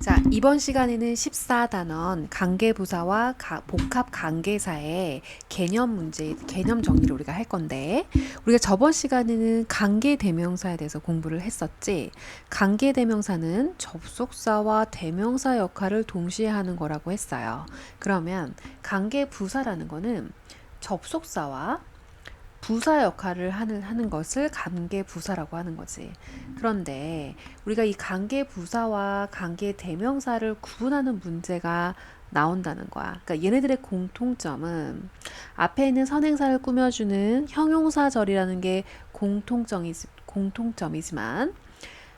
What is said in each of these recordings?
자, 이번 시간에는 14단원 관계부사와 복합 관계사의 개념 정리를 우리가 할 건데, 우리가 저번 시간에는 관계대명사에 대해서 공부를 했었지. 관계대명사는 접속사와 대명사 역할을 동시에 하는 거라고 했어요. 그러면 관계부사라는 거는 접속사와 부사 역할을 하는 것을 관계부사라고 하는 거지. 그런데 우리가 이 관계부사와 관계대명사를 구분하는 문제가 나온다는 거야. 그러니까 얘네들의 공통점은 앞에 있는 선행사를 꾸며주는 형용사절이라는 게 공통점이지만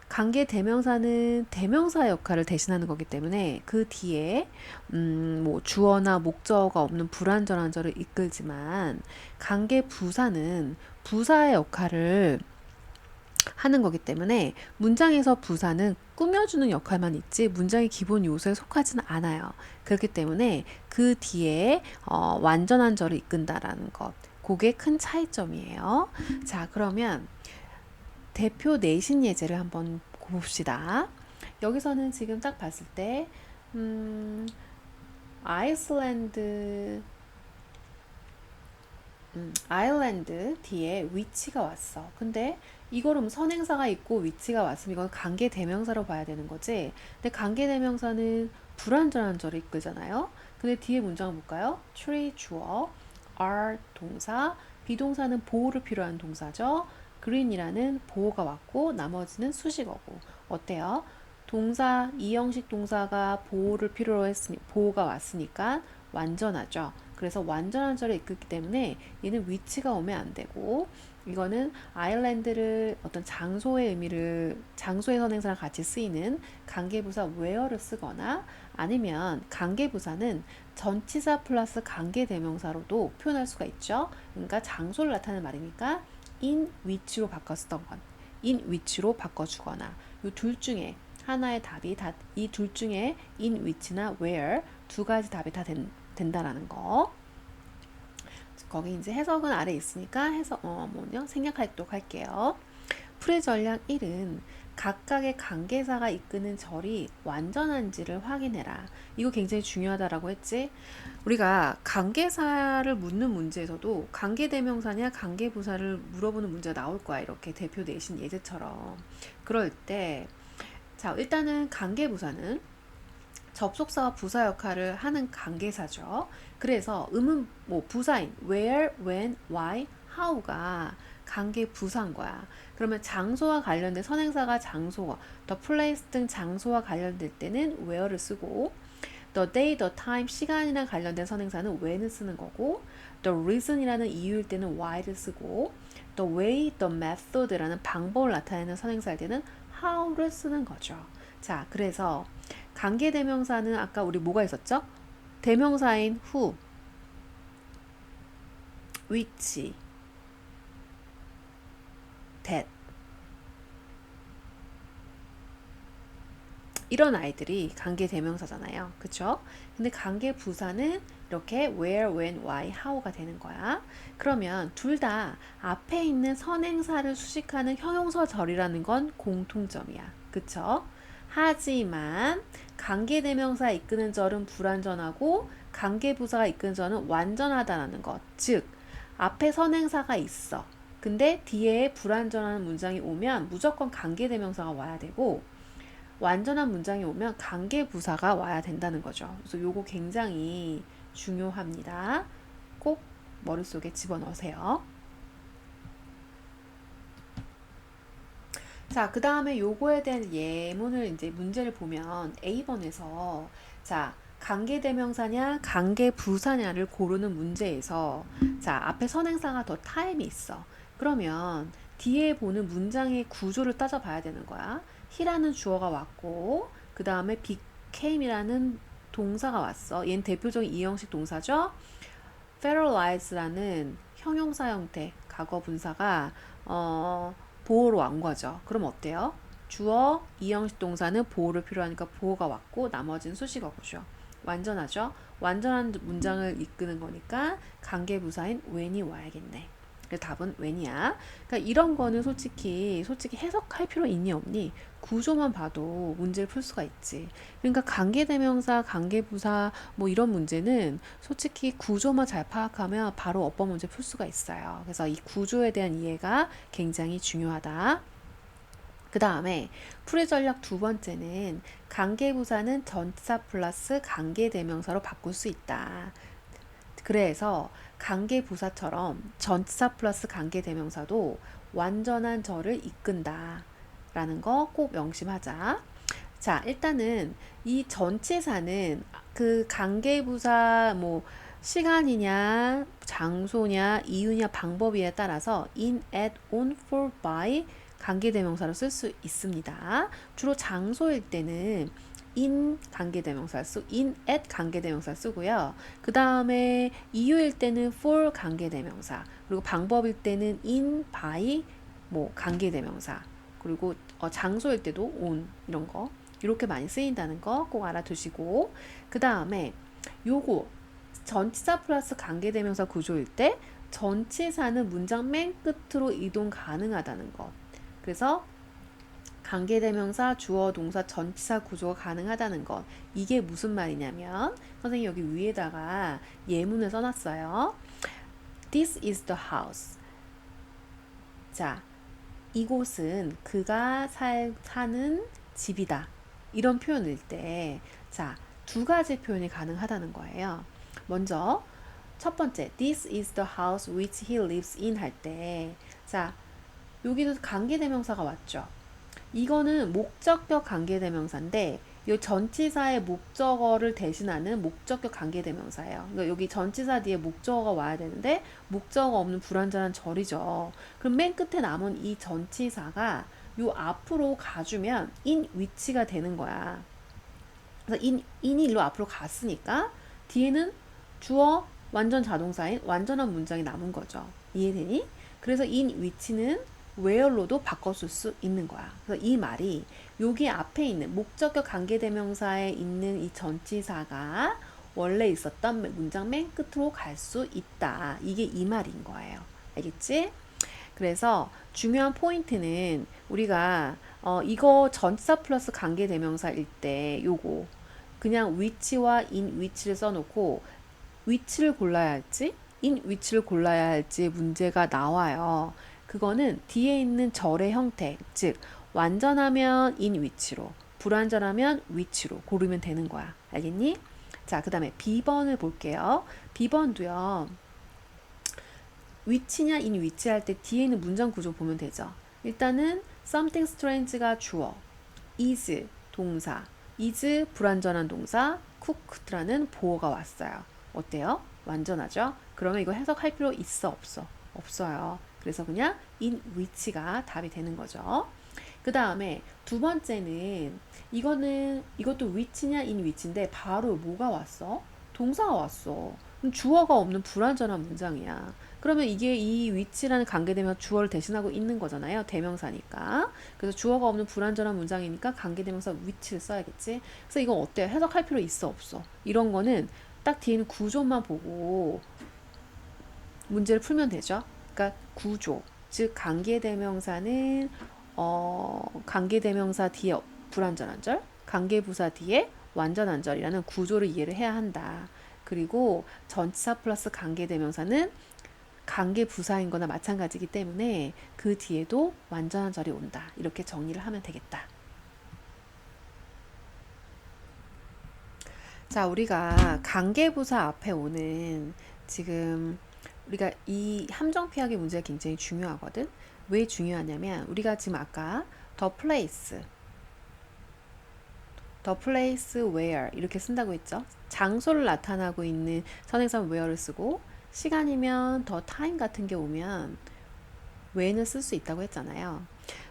관계 대명사는 대명사 역할을 대신하는 거기 때문에 그 뒤에 뭐 주어나 목적어가 없는 불완전한 절을 이끌지만 관계 부사는 부사의 역할을 하는 거기 때문에 문장에서 부사는 꾸며주는 역할만 있지 문장의 기본 요소에 속하지는 않아요. 그렇기 때문에 그 뒤에 완전한 절을 이끈다라는 것. 그게 큰 차이점이에요. 자, 그러면 대표 내신 예제를 한번 봅시다. 여기서는 지금 딱 봤을 때 아이슬란드 아일랜드 뒤에 위치가 왔어. 근데 이거는 선행사가 있고 위치가 왔으면 이건 관계 대명사로 봐야 되는 거지. 근데 관계 대명사는 불완전한 절을 이끌잖아요. 근데 뒤에 문장을 볼까요? tree 주어, are 동사, 비동사는 보호를 필요한 동사죠. green이라는 보호가 왔고 나머지는 수식어고. 어때요? 동사, 이형식 동사가 보호를 필요로 했으니 보호가 왔으니까 완전하죠. 그래서 완전한 절을 이끌기 때문에 얘는 위치가 오면 안 되고, 이거는 아일랜드를 어떤 장소의 의미를 장소의 선행사랑 같이 쓰이는 관계부사 where를 쓰거나, 아니면 관계부사는 전치사 플러스 관계대명사로도 표현할 수가 있죠. 그러니까 장소를 나타내는 말이니까 in which로 바꿨었던 건 in which로 바꿔주거나, 이 둘 중에 하나의 답이 이 둘 중에 in which나 where 두 가지 답이 다 된다라는 거. 거기 이제 해석은 아래 있으니까 생략하도록 할게요. 풀의 전략 1은 각각의 관계사가 이끄는 절이 완전한지를 확인해라. 이거 굉장히 중요하다라고 했지. 우리가 관계사를 묻는 문제에서도 관계대명사냐 관계부사를 물어보는 문제가 나올 거야. 이렇게 대표 내신 예제처럼. 그럴 때, 자, 일단은 관계부사는 접속사와 부사 역할을 하는 관계사죠. 그래서 뭐 부사인 where, when, why, how가 관계 부사인 거야. 그러면 장소와 관련된 선행사가 장소, the place 등 장소와 관련될 때는 where를 쓰고, the day, the time, 시간이랑 관련된 선행사는 when을 쓰는 거고, the reason이라는 이유일 때는 why를 쓰고, the way, the method라는 방법을 나타내는 선행사일 때는 how를 쓰는 거죠. 자, 그래서 관계대명사는 아까 우리 뭐가 있었죠? 대명사인 who, which, that, 이런 아이들이 관계대명사잖아요. 그쵸? 근데 관계부사는 이렇게 where, when, why, how가 되는 거야. 그러면 둘 다 앞에 있는 선행사를 수식하는 형용사절이라는 건 공통점이야. 그쵸? 하지만 관계대명사 이끄는 절은 불완전하고 관계부사가 이끄는 절은 완전하다는 것. 즉, 앞에 선행사가 있어. 근데 뒤에 불완전한 문장이 오면 무조건 관계대명사가 와야 되고, 완전한 문장이 오면 관계부사가 와야 된다는 거죠. 그래서 요거 굉장히 중요합니다. 꼭 머릿속에 집어넣으세요. 자, 그 다음에 요거에 대한 예문을 이제 문제를 보면 A번에서, 자, 관계대명사냐 관계부사냐를 고르는 문제에서, 자, 앞에 선행사가 더 time이 있어. 그러면 뒤에 보는 문장의 구조를 따져봐야 되는 거야. he라는 주어가 왔고, 그 다음에 became이라는 동사가 왔어. 얘는 대표적인 이형식 동사죠. fertilize라는 형용사 형태 과거 분사가 보호로 온 거죠. 그럼 어때요? 주어 이형식 동사는 보호를 필요하니까 보호가 왔고 나머지는 수식어고죠. 완전하죠? 완전한 문장을 이끄는 거니까 관계부사인 when이 와야겠네. 그래서 답은 when이야. 그러니까 이런 거는 솔직히 해석할 필요 있니 없니? 구조만 봐도 문제를 풀 수가 있지. 그러니까 관계대명사, 관계부사 뭐 이런 문제는 솔직히 구조만 잘 파악하면 바로 어법 문제 풀 수가 있어요. 그래서 이 구조에 대한 이해가 굉장히 중요하다. 그 다음에 풀이 전략 두 번째는 관계부사는 전치사 플러스 관계대명사로 바꿀 수 있다. 그래서 관계부사처럼 전치사 플러스 관계대명사도 완전한 절을 이끈다 라는 거 꼭 명심하자. 자, 일단은 이 전치사는 그 관계부사 뭐 시간이냐 장소냐 이유냐 방법에 따라서 in, at, on, for, by 관계대명사로 쓸 수 있습니다. 주로 장소일 때는 in 관계대명사 in, at 관계대명사 쓰고요. 그 다음에 이유일 때는 for 관계대명사, 그리고 방법일 때는 in, by 뭐 관계대명사, 그리고 장소일 때도 on 이런 거 이렇게 많이 쓰인다는 거 꼭 알아두시고, 그 다음에 요거 전치사 플러스 관계대명사 구조일 때 전치사는 문장 맨 끝으로 이동 가능하다는 것. 그래서 관계대명사, 주어, 동사, 전치사 구조가 가능하다는 것. 이게 무슨 말이냐면 선생님 여기 위에다가 예문을 써놨어요. This is the house. 자, 이곳은 그가 사는 집이다. 이런 표현일 때, 자, 두 가지 표현이 가능하다는 거예요. 먼저 첫 번째, This is the house which he lives in 할 때, 자, 여기도 관계대명사가 왔죠. 이거는 목적격 관계대명사인데 이 전치사의 목적어를 대신하는 목적격 관계대명사예요. 그러니까 여기 전치사 뒤에 목적어가 와야 되는데 목적어 없는 불완전한 절이죠. 그럼 맨 끝에 남은 이 전치사가 요 앞으로 가주면 in which가 되는 거야. 그래서 in이 일로 앞으로 갔으니까 뒤에는 주어 완전 자동사인 완전한 문장이 남은 거죠. 이해되니? 그래서 in which는 where로도 바꿨을 수 있는 거야. 그래서 이 말이 여기 앞에 있는 목적격 관계대명사에 있는 이 전치사가 원래 있었던 문장 맨 끝으로 갈 수 있다. 이게 이 말인 거예요. 알겠지? 그래서 중요한 포인트는 우리가 이거 전치사 플러스 관계대명사일 때 요거 그냥 which와 in which를 써놓고 which를 골라야 할지 in which를 골라야 할지 문제가 나와요. 그거는 뒤에 있는 절의 형태, 즉 완전하면 in which로, 불완전하면 which로 고르면 되는 거야. 알겠니? 자, 그 다음에 B번을 볼게요. B번도요. which냐 in which 할 때 뒤에 있는 문장 구조 보면 되죠. 일단은 something strange가 주어, is 동사, is 불완전한 동사, cooked라는 보어가 왔어요. 어때요? 완전하죠? 그러면 이거 해석할 필요 있어 없어? 없어요. 그래서 그냥 in which가 답이 되는 거죠. 그 다음에 두 번째는 이것도 which냐 in which인데 바로 뭐가 왔어? 동사가 왔어. 그럼 주어가 없는 불완전한 문장이야. 그러면 이게 이 which라는 관계대명사 주어를 대신하고 있는 거잖아요. 대명사니까. 그래서 주어가 없는 불완전한 문장이니까 관계대명사 which를 써야겠지. 그래서 이건 어때요? 해석할 필요 있어 없어? 이런 거는 딱 뒤에 있는 구조만 보고 문제를 풀면 되죠. 그러니까 구조, 즉 관계대명사는 관계대명사 뒤에 불완전한 절, 관계부사 뒤에 완전한 절이라는 구조를 이해를 해야 한다. 그리고 전치사 플러스 관계대명사는 관계부사인 거나 마찬가지이기 때문에 그 뒤에도 완전한 절이 온다. 이렇게 정리를 하면 되겠다. 자, 우리가 관계부사 앞에 오는 지금 우리가 이 함정 피하기 문제가 굉장히 중요하거든. 왜 중요하냐면 우리가 지금 아까 the place where 이렇게 쓴다고 했죠. 장소를 나타나고 있는 선행사 where를 쓰고 시간이면 the time 같은 게 오면 when을 쓸 수 있다고 했잖아요.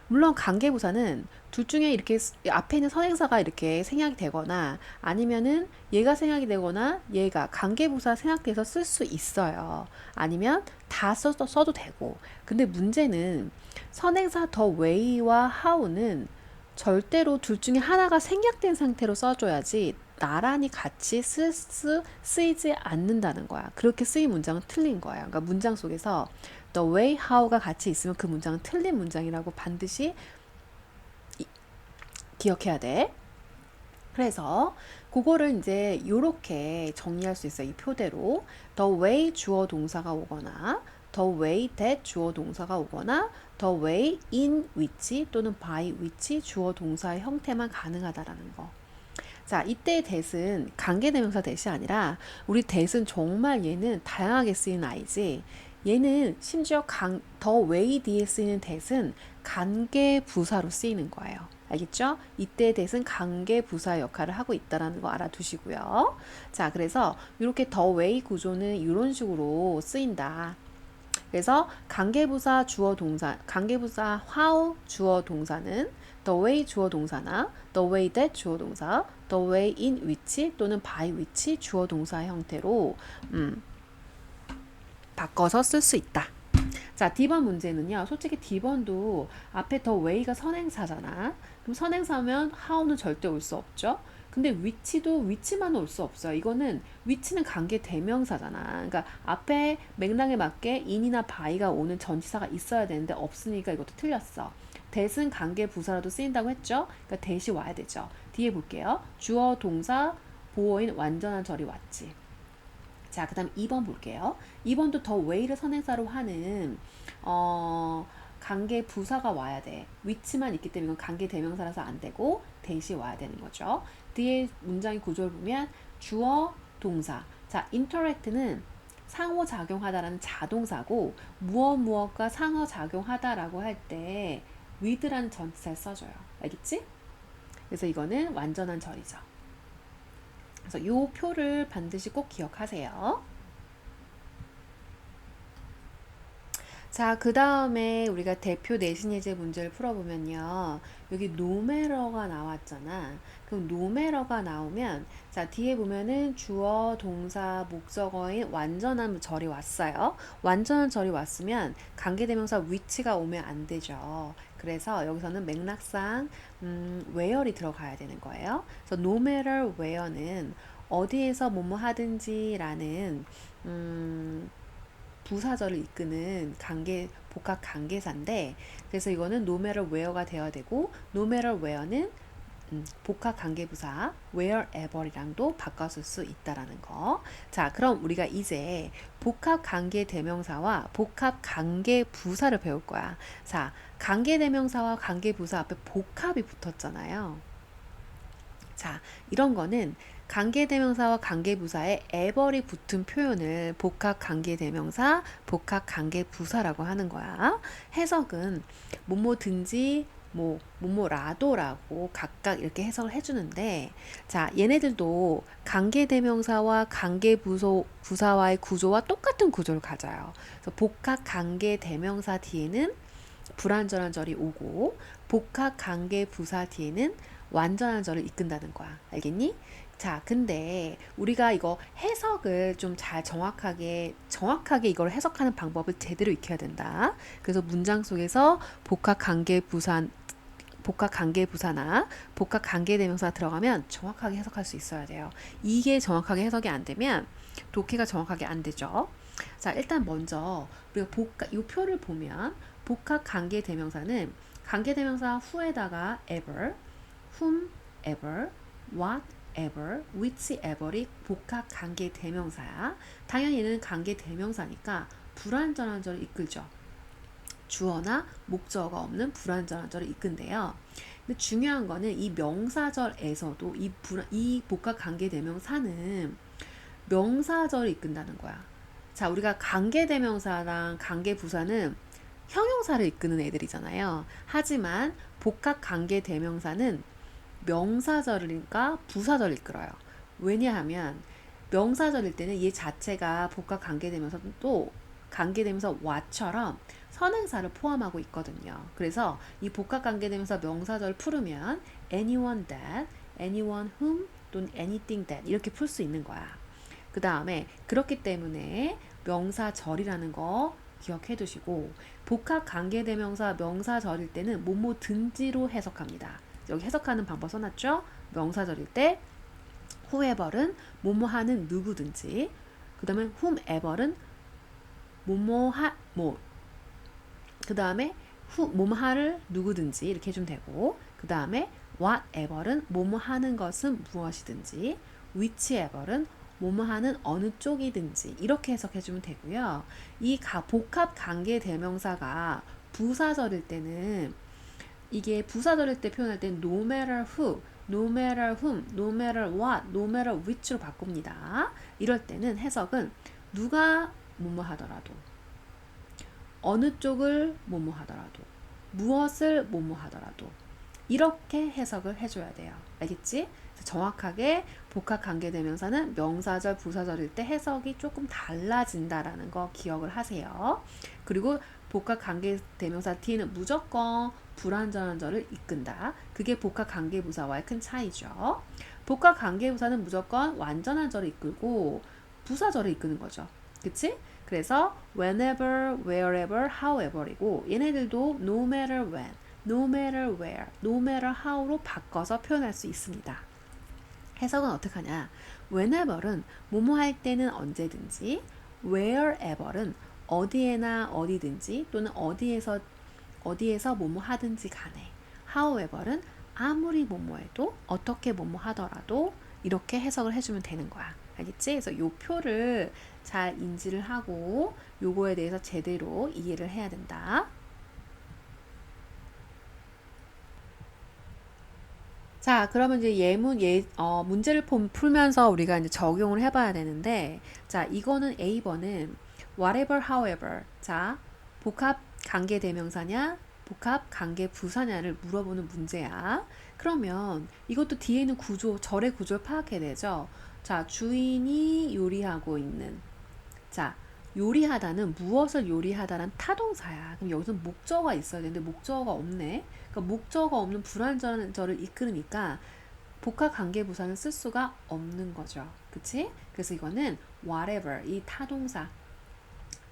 물론 관계부사는 둘 중에 이렇게 앞에 있는 선행사가 이렇게 생략이 되거나 아니면은 얘가 생략이 되거나 얘가 관계부사 생략돼서 쓸 수 있어요. 아니면 다 써도 되고. 근데 문제는 선행사 the way와 how는 절대로 둘 중에 하나가 생략된 상태로 써줘야지 나란히 같이 쓰이지 않는다는 거야. 그렇게 쓰인 문장은 틀린 거야. 그러니까 문장 속에서 the way, how가 같이 있으면 그 문장은 틀린 문장이라고 반드시 기억해야 돼. 그래서 그거를 이제 요렇게 정리할 수 있어요. 이 표대로 the way 주어 동사가 오거나 the way that 주어 동사가 오거나 the way in which 또는 by which 주어 동사의 형태만 가능하다라는 거. 자, 이때 that은 관계대명사 that이 아니라 우리 that은 정말 얘는 다양하게 쓰이는 아이지. 얘는 심지어 the way 뒤에 쓰이는 that은 관계부사로 쓰이는 거예요. 알겠죠? 이때 that은 관계부사 역할을 하고 있다는 거 알아두시고요. 자, 그래서 이렇게 the way 구조는 이런 식으로 쓰인다. 그래서 관계부사 주어 동사, 관계부사 how 주어 동사는 the way 주어 동사나 the way that 주어 동사, the way in which 또는 by which 주어 동사 형태로 바꿔서 쓸 수 있다. 자, D번 문제는요. 솔직히 D번도 앞에 the way가 선행사잖아. 그럼 선행사면 how는 절대 올 수 없죠. 근데 which만 올 수 없어요. 이거는 which는 관계 대명사잖아. 그러니까 앞에 맥락에 맞게 in이나 by가 오는 전치사가 있어야 되는데 없으니까 이것도 틀렸어. that은 관계 부사라도 쓰인다고 했죠. 그러니까 that이 와야 되죠. 뒤에 볼게요. 주어 동사 보어인 완전한 절이 왔지. 자, 그 다음 2번 볼게요. 2번도 the way를 선행사로 하는 관계 부사가 와야 돼. which만 있기 때문에 이건 관계 대명사라서 안 되고 that이 와야 되는 거죠. 뒤에 문장의 구조를 보면 주어 동사. 자, interact는 상호작용하다라는 자동사고 무엇과 상호작용하다라고 할 때 with라는 전치사를 써줘요. 알겠지? 그래서 이거는 완전한 절이죠. 그래서 이 표를 반드시 꼭 기억하세요. 자, 그 다음에 우리가 대표 내신 예제 문제를 풀어보면요. 여기 no matter가 나왔잖아. 그럼 no matter가 나오면 자, 뒤에 보면은 주어, 동사, 목적어인 완전한 절이 왔어요. 완전한 절이 왔으면 관계대명사 which가 오면 안 되죠. 그래서 여기서는 맥락상 where이 들어가야 되는 거예요. 그래서 no matter where는 어디에서 뭐뭐 하든지 라는 부사절을 이끄는 복합 관계사인데 그래서 이거는 no matter where가 되어야 되고 no matter where는 복합 관계부사 wherever이랑도 바꿔 쓸 수 있다라는 거. 자, 그럼 우리가 이제 복합 관계 대명사와 복합 관계 부사를 배울 거야. 자, 관계 대명사와 관계 부사 앞에 복합이 붙었잖아요. 자, 이런 거는 관계대명사와 관계부사에 ever이 붙은 표현을 복합관계대명사, 복합관계부사라고 하는 거야. 해석은 뭐뭐든지 뭐뭐라도라고 각각 이렇게 해석을 해주는데 자, 얘네들도 관계대명사와 관계부사와의 구조와 똑같은 구조를 가져요. 그래서 복합관계대명사 뒤에는 불완전한 절이 오고 복합관계부사 뒤에는 완전한 절을 이끈다는 거야. 알겠니? 자, 근데 우리가 이거 해석을 좀 잘 정확하게 이걸 해석하는 방법을 제대로 익혀야 된다. 그래서 문장 속에서 복합관계부사나 복합관계대명사 들어가면 정확하게 해석할 수 있어야 돼요. 이게 정확하게 해석이 안 되면 독해가 정확하게 안 되죠. 자, 일단 먼저 우리가 이 표를 보면 복합관계대명사는 관계대명사 후에다가 ever, whomever, whatever, whichever이 복합관계대명사야. 당연히 얘는 관계대명사니까 불완전한 절을 이끌죠. 주어나 목적어가 없는 불완전한 절을 이끈대요. 근데 중요한 거는 이 명사절에서도 이 복합관계대명사는 명사절을 이끈다는 거야. 자, 우리가 관계대명사랑 관계부사는 형용사를 이끄는 애들이잖아요. 하지만 복합관계대명사는 명사절이니까 부사절을 이끌어요. 왜냐하면 명사절일 때는 얘 자체가 복합관계대명사도 관계대명사 what처럼 선행사를 포함하고 있거든요. 그래서 이 복합관계대명사 명사절 풀으면 anyone that, anyone whom 또는 anything that 이렇게 풀 수 있는 거야. 그 다음에 그렇기 때문에 명사절이라는 거 기억해 두시고 복합관계대명사 명사절일 때는 뭐뭐든지로 해석합니다. 여기 해석하는 방법 써놨죠? 명사절일 때 whoever는 뭐뭐하는 누구든지. 그 다음에 whomever는 그 다음에 뭐뭐하를 누구든지 이렇게 해주면 되고, 그 다음에 whatever는 뭐뭐하는 것은 무엇이든지, whichever는 뭐뭐하는 어느 쪽이든지 이렇게 해석해주면 되고요. 이 복합 관계 대명사가 부사절일 때는, 이게 부사절일 때 표현할 때는 no matter who, no matter whom, no matter what, no matter which로 바꿉니다. 이럴 때는 해석은 누가 뭐뭐 하더라도, 어느 쪽을 뭐뭐 하더라도, 무엇을 뭐뭐 하더라도 이렇게 해석을 해줘야 돼요. 알겠지? 정확하게 복합관계대명사는 명사절, 부사절일 때 해석이 조금 달라진다라는 거 기억을 하세요. 그리고 복합관계대명사 뒤에는 무조건 불완전한 절을 이끈다. 그게 복합관계부사와의 큰 차이죠. 복합관계부사는 무조건 완전한 절을 이끌고 부사절을 이끄는 거죠. 그치? 그래서 whenever, wherever, however이고, 얘네들도 no matter when, no matter where, no matter how로 바꿔서 표현할 수 있습니다. 해석은 어떻게 하냐? whenever는 뭐뭐 할 때는 언제든지, wherever는 어디에나 어디든지 또는 어디에서 뭐뭐 하든지 간에, however는 아무리 뭐뭐 해도, 어떻게 뭐뭐 하더라도 이렇게 해석을 해주면 되는 거야. 알겠지? 그래서 요 표를 잘 인지를 하고 요거에 대해서 제대로 이해를 해야 된다. 자, 그러면 이제 문제를 풀면서 우리가 이제 적용을 해봐야 되는데, 자, 이거는 A번은 whatever, however. 자, 복합 관계 대명사냐, 복합 관계 부사냐를 물어보는 문제야. 그러면 이것도 뒤에는 절의 구조를 파악해야 되죠. 자, 주인이 요리하고 있는. 자, 요리하다는 무엇을 요리하다란 타동사야. 그럼 여기서는 목적어가 있어야 되는데 목적어가 없네. 그러니까 목적어가 없는 불완전한 절을 이끌으니까 복합관계부사는 쓸 수가 없는 거죠. 그치? 그래서 이거는 whatever, 이 타동사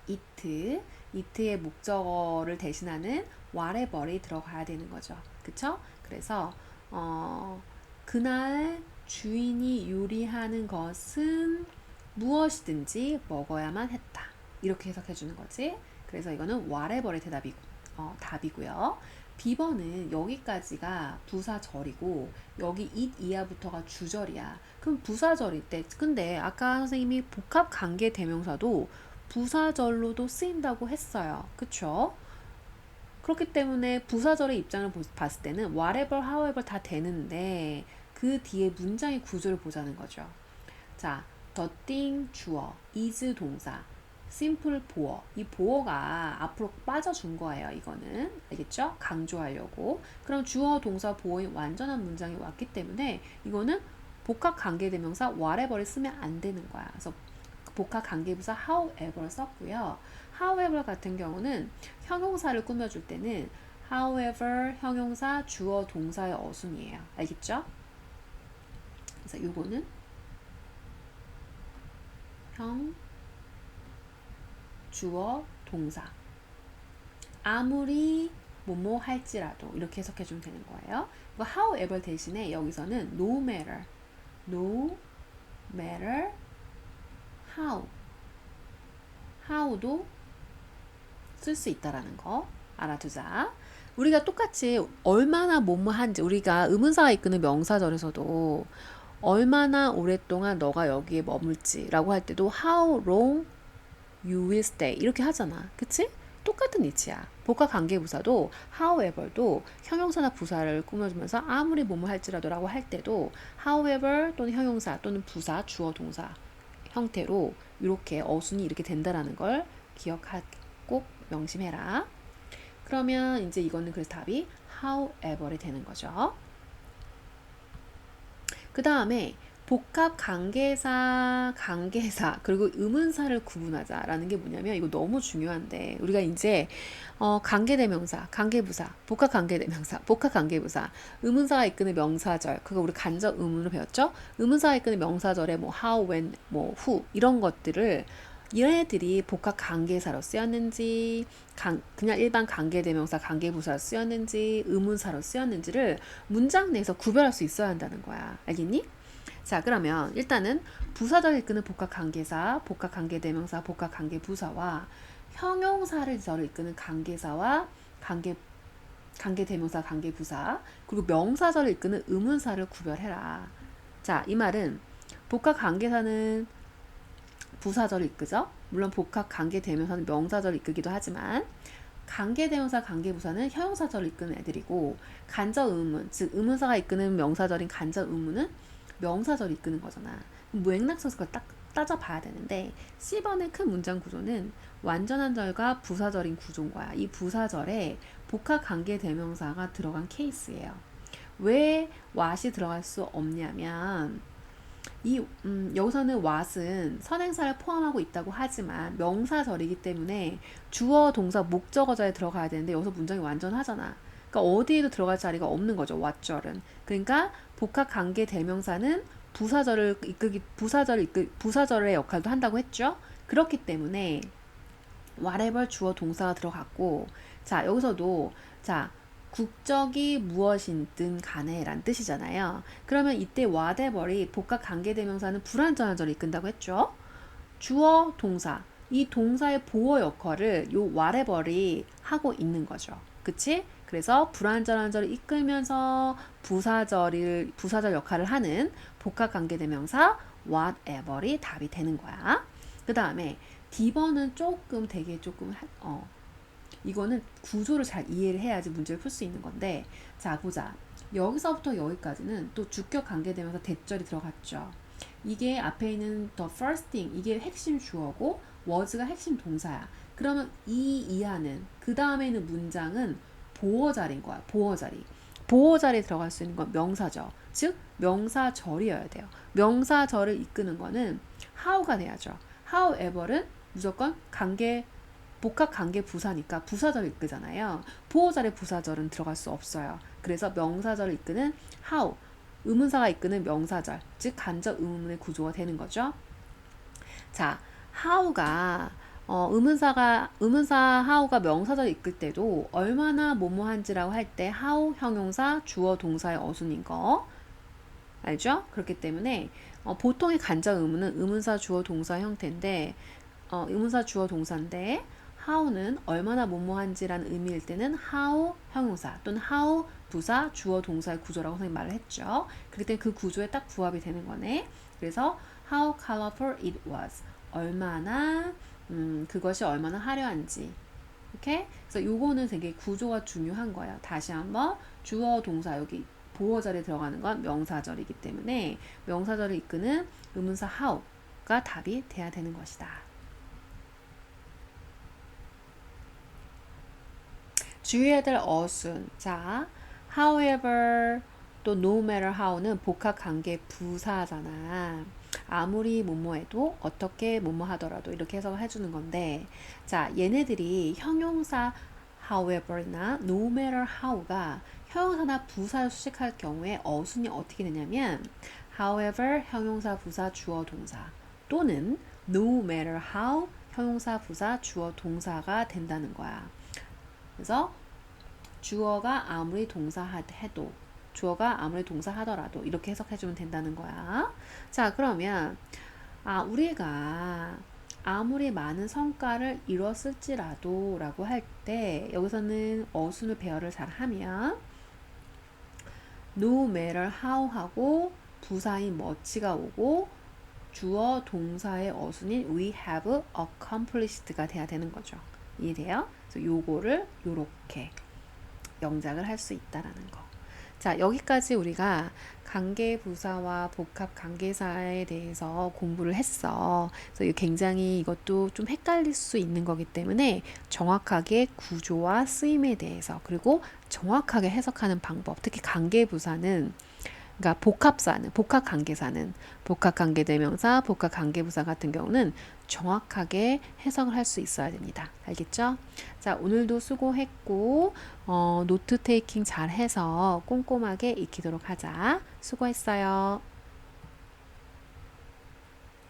it의 목적어를 대신하는 whatever이 들어가야 되는 거죠. 그쵸? 그래서 그날 주인이 요리하는 것은 무엇이든지 먹어야만 했다. 이렇게 해석해 주는 거지. 그래서 이거는 whatever의 답이고요. B번은 여기까지가 부사절이고 여기 it 이하부터가 주절이야. 그럼 부사절일 때, 근데 아까 선생님이 복합관계 대명사도 부사절로도 쓰인다고 했어요. 그쵸? 그렇기 때문에 부사절의 입장을 봤을 때는 whatever, however 다 되는데 그 뒤에 문장의 구조를 보자는 거죠. 자, the thing 주어, is 동사, simple 보어. 이 보어가 앞으로 빠져준 거예요. 이거는 알겠죠? 강조하려고. 그럼 주어, 동사, 보어인 완전한 문장이 왔기 때문에 이거는 복합관계대명사 whatever를 쓰면 안 되는 거야. 그래서 복합관계부사 however 썼고요. however 같은 경우는 형용사를 꾸며줄 때는 however 형용사 주어 동사의 어순이에요. 알겠죠? 그래서 요거는 주어 동사, 아무리 뭐뭐 할지라도 이렇게 해석해주면 되는 거예요. however 대신에 여기서는 no matter how도 쓸 수 있다라는 거 알아두자. 우리가 똑같이 얼마나 뭐뭐한지, 우리가 의문사가 이끄는 명사절에서도 얼마나 오랫동안 너가 여기에 머물지 라고 할 때도 how long you will stay 이렇게 하잖아. 그치? 똑같은 이치야. 복합관계부사도 however도 형용사나 부사를 꾸며주면서 아무리 뭐뭐 할지라도 라고 할 때도 however 또는 형용사 또는 부사, 주어, 동사 형태로 이렇게 어순이 이렇게 된다라는 걸 꼭 명심해라. 그러면 이제 이거는 그래서 답이 however이 되는 거죠. 그 다음에 복합 강계사, 그리고 의문사를 구분하자라는 게 뭐냐면, 이거 너무 중요한데, 우리가 이제 관계대명사, 관계부사, 복합 관계대명사, 복합 관계부사, 의문사가 이끄는 명사절, 그거 우리 간접 의문으로 배웠죠? 의문사가 이끄는 명사절에 뭐 how, when, 뭐 who 이런 것들을 얘네들이 복합 관계사로 쓰였는지, 그냥 일반 관계대명사, 관계부사로 쓰였는지, 의문사로 쓰였는지를 문장 내에서 구별할 수 있어야 한다는 거야. 알겠니? 자, 그러면 일단은 부사절 이끄는 복합관계사, 복합관계대명사, 복합관계부사와 형용사를 저를 이끄는 관계사와 관계대명사, 관계부사, 그리고 명사절을 이끄는 의문사를 구별해라. 자, 이 말은 복합관계사는 부사절을 이끄죠. 물론 복합관계대명사는 명사절을 이끄기도 하지만 관계대명사, 관계부사는 형용사절을 이끄는 애들이고 간접 의문, 즉 의문사가 이끄는 명사절인 간접 의문은 명사절이 이끄는 거잖아. 맥락서서 딱 따져봐야 되는데 C번의 큰 문장 구조는 완전한 절과 부사절인 구조인 거야. 이 부사절에 복합관계대명사가 들어간 케이스예요. 왜 what이 들어갈 수 없냐면 여기서는 what은 선행사를 포함하고 있다고 하지만 명사절이기 때문에 주어, 동사, 목적어절에 들어가야 되는데 여기서 문장이 완전하잖아. 그러니까 어디에도 들어갈 자리가 없는 거죠. what절은. 그러니까 복합관계대명사는 부사절의 역할도 한다고 했죠. 그렇기 때문에 whatever 주어 동사가 들어갔고, 자, 여기서도 자, 국적이 무엇이든 간에 란 뜻이잖아요. 그러면 이때 whatever이 복합관계대명사는 불완전한 절을 이끈다고 했죠. 주어 동사, 이 동사의 보호 역할을 요 whatever이 하고 있는 거죠. 그치? 그래서 불완전한 절을 이끌면서 부사절 역할을 하는 복합관계대명사 whatever이 답이 되는 거야. 그 다음에 D번은 이거는 구조를 잘 이해를 해야지 문제를 풀 수 있는 건데, 자, 보자. 여기서부터 여기까지는 또 주격 관계되면서 대절이 들어갔죠. 이게 앞에 있는 the first thing, 이게 핵심 주어고 was가 핵심 동사야. 그러면 이 이하는, 그 다음에 있는 문장은 보어자리인 거야. 보어자리에 들어갈 수 있는 건 명사죠. 즉 명사절이어야 돼요. 명사절을 이끄는 거는 how가 돼야죠. however는 무조건 복합관계 부사니까 부사절을 이끄잖아요. 보호절에 부사절은 들어갈 수 없어요. 그래서 명사절을 이끄는 how, 의문사가 이끄는 명사절, 즉 간접 의문문의 구조가 되는 거죠. 자, how가 의문사 how가 명사절을 이끌 때도 얼마나 뭐뭐한지라고 할 때 how 형용사 주어 동사의 어순인 거 알죠? 그렇기 때문에 보통의 간접 의문은 의문사 주어 동사 형태인데 의문사 주어 동사인데 how는 얼마나 뭐뭐한지라는 의미일 때는 how 형용사 또는 how 부사 주어 동사의 구조라고 선생님 말을 했죠. 그렇기 때문에 그 구조에 딱 부합이 되는 거네. 그래서 how colorful it was. 그것이 얼마나 화려한지. 오케이? 그래서 요거는 되게 구조가 중요한 거예요. 다시 한번 주어 동사 여기 보어절에 들어가는 건 명사절이기 때문에 명사절을 이끄는 의문사 how가 답이 돼야 되는 것이다. 주의해야 될 어순. 자, however 또 no matter how는 복합관계 부사잖아. 아무리 뭐뭐해도 어떻게 뭐뭐하더라도 이렇게 해석을 해주는 건데, 자, 얘네들이 형용사 however나 no matter how가 형용사나 부사를 수식할 경우에 어순이 어떻게 되냐면 however 형용사 부사 주어 동사 또는 no matter how 형용사 부사 주어 동사가 된다는 거야. 그래서 주어가 아무리 동사하더라도 이렇게 해석해주면 된다는 거야. 자, 그러면 우리가 아무리 많은 성과를 이뤘을지라도 라고 할 때 여기서는 어순을 배열을 잘 하면 no matter how 하고 부사인 much가 오고 주어 동사의 어순인 we have accomplished가 돼야 되는 거죠. 이해돼요? 그래서 요거를 요렇게 영작을 할 수 있다라는 거. 자, 여기까지 우리가 관계부사와 복합관계사에 대해서 공부를 했어. 그래서 굉장히 이것도 좀 헷갈릴 수 있는 거기 때문에 정확하게 구조와 쓰임에 대해서 그리고 정확하게 해석하는 방법, 특히 관계부사는 그러니까 복합관계사는 복합관계대명사, 복합관계부사 같은 경우는 정확하게 해석을 할 수 있어야 됩니다. 알겠죠? 자, 오늘도 수고했고 노트 테이킹 잘 해서 꼼꼼하게 익히도록 하자. 수고했어요.